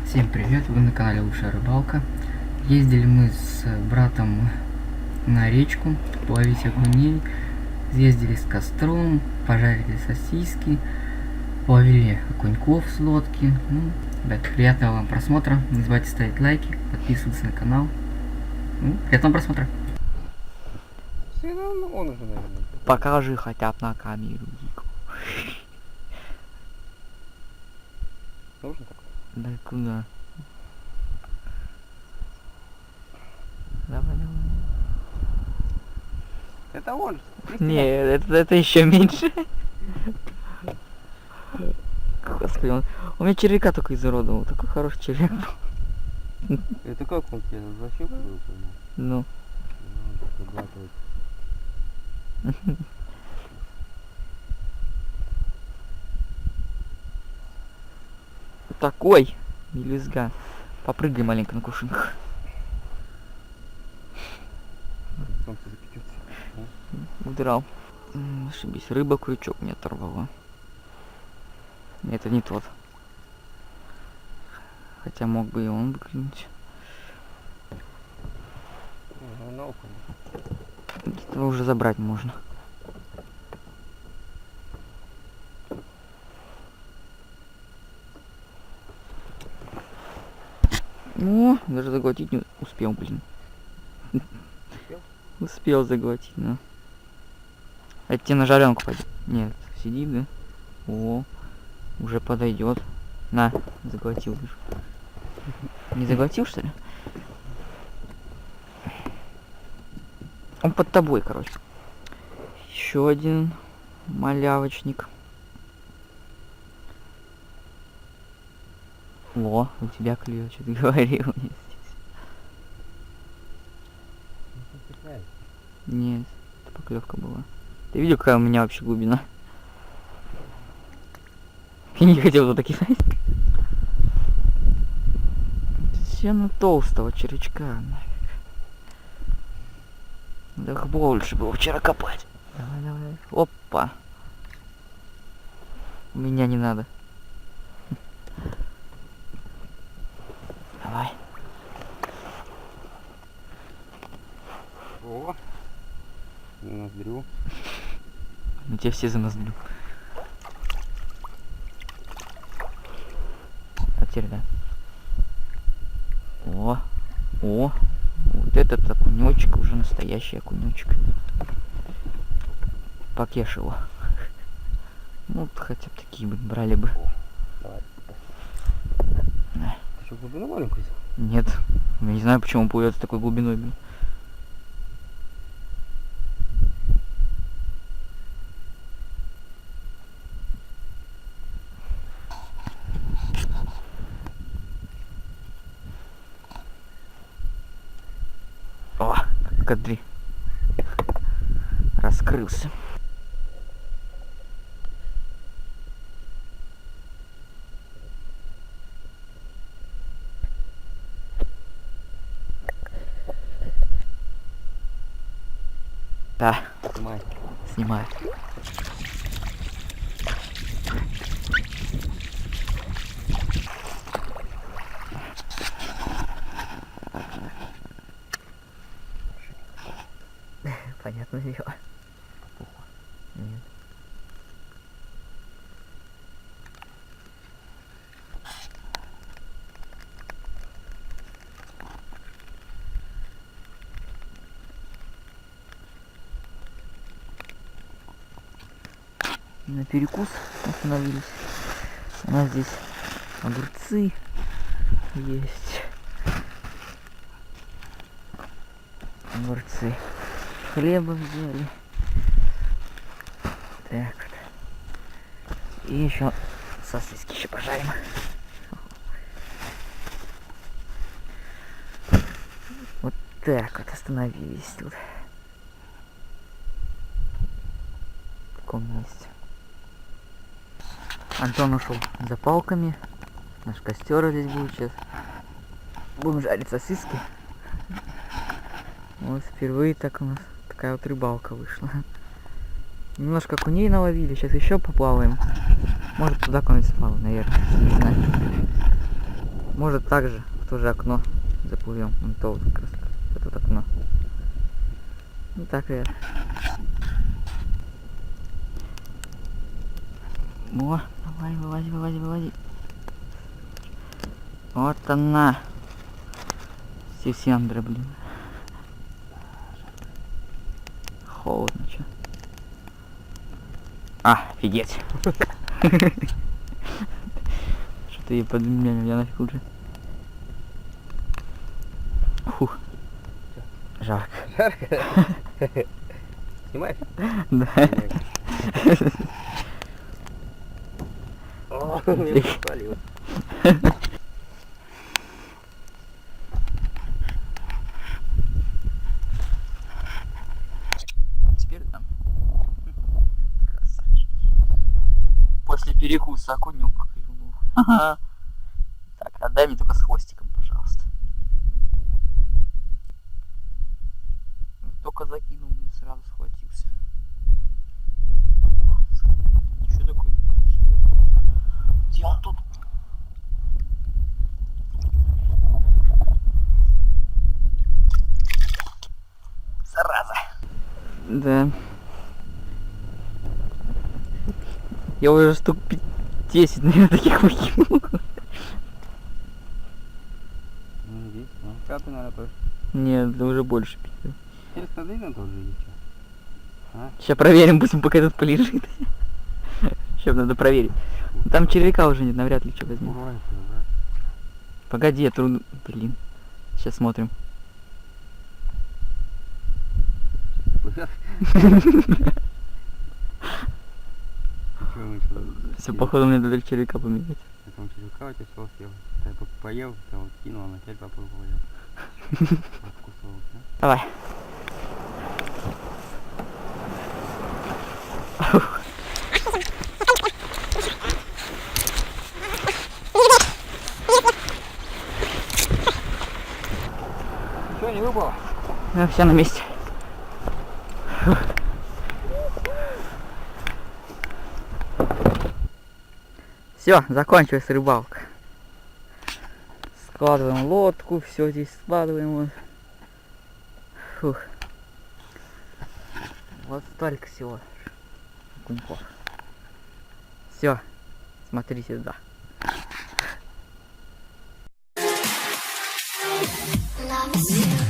Всем привет, вы на канале Лучшая Рыбалка. Ездили мы с братом на речку половить окуней, съездили с костром, пожарили сосиски, половили окуньков с лодки. Ребят, приятного вам просмотра, не забывайте ставить лайки, подписываться на канал. Приятного просмотра. Покажи хотя бы на камеру, Дику. Нужно такое? Да куда? Давай. Это он. Не, это еще меньше. Господи, у меня червяка только изуродовал. Такой хороший червяк был. Это как он тебе защелкнул? Ну. Такой мелюзга. Попрыгай маленько на кувшинках. Солнце запечется. Удрал. Ошибись, рыба крючок не оторвала. Нет, это не тот. Хотя мог бы и он выглянуть. Этого уже забрать можно. О, даже заглотить не успел, блин. Успел заглотить, да. Это тебе на жаренку пойдет. Нет, сиди, да. О, уже подойдет. На, заглотил. Не заглотил, что ли? Он под тобой, короче. Еще один малявочник. Во, у тебя клюет, что ты говорил мне здесь. Нет, это поклевка была. Ты видел, какая у меня вообще глубина? Я не хотел туда кидать. Все на толстого червячка, нафиг. Да больше было вчера копать. Давай. Опа. Меня не надо. Давай. О, ноздрю. Ну тебя все за ноздрю. А теперь да. О, вот этот окунечек, уже настоящий окунечек. Покеш его. Ну, хотя бы такие бы брали бы. Давай. Да. Ты что, глубину маленькую взял? Нет, я не знаю, почему он плывет с такой глубиной, блин. О, кадри. Раскрылся. Да, Снимай. снимаю. Понятное дело. Нет. На перекус остановились. У нас здесь огурцы есть. Огурцы. Хлеба взяли. Так вот. И еще сосиски еще пожарим. Вот так вот остановились тут. В таком месте. Антон ушел за палками. Наш костер здесь будет сейчас. Будем жарить сосиски. Вот впервые так у нас такая вот рыбалка вышла. Немножко окуней наловили, сейчас еще поплаваем. Может туда куда-нибудь сплаваем, наверное, не знаю. Может также в то же окно заплывем. Вон то вот как раз это вот окно. Ну так, ребят. О, давай, вылази, вылази, вылази. Вот она. Сисяндра, блин. Холодно, чё? А, офигеть. Что ты под меня нафиг лучше. Фух. Жарко. Жарко? Снимаешь? Да. О, меня спалило. Теперь там. Красавчик. После перекуса окунек клюнул. Так, отдай мне только с хвостиком, пожалуйста. Только закинул, блин, сразу схватился. Ничего такое красивое. Где он тут? Зараза. Да. Я уже штук 10, наверное, таких выкинул. Ну, здесь, ну, пятый, наверное, тоже. Нет, да уже больше 5. Интересно, длинно тоже есть. А? Сейчас проверим, будем, пока этот полежит. Сейчас надо проверить. Там червяка уже нет, навряд ли что возьмем. Урвай, урвай. Погоди, я трудно. Блин. Сейчас смотрим. Плывет. Чё мы что? Все, походу мне надо червяка поменять. Я там червяка у тебя всего съел. Я поел, там вот кинул, а на теперь попробовал. Откусывал, да? Давай. Ничего не выпало? Ну, все на месте. Все, закончилась рыбалка. Складываем лодку, все здесь складываем. Вот. Фух. Вот столько всего окуньков. Все, смотрите сюда. Love is you.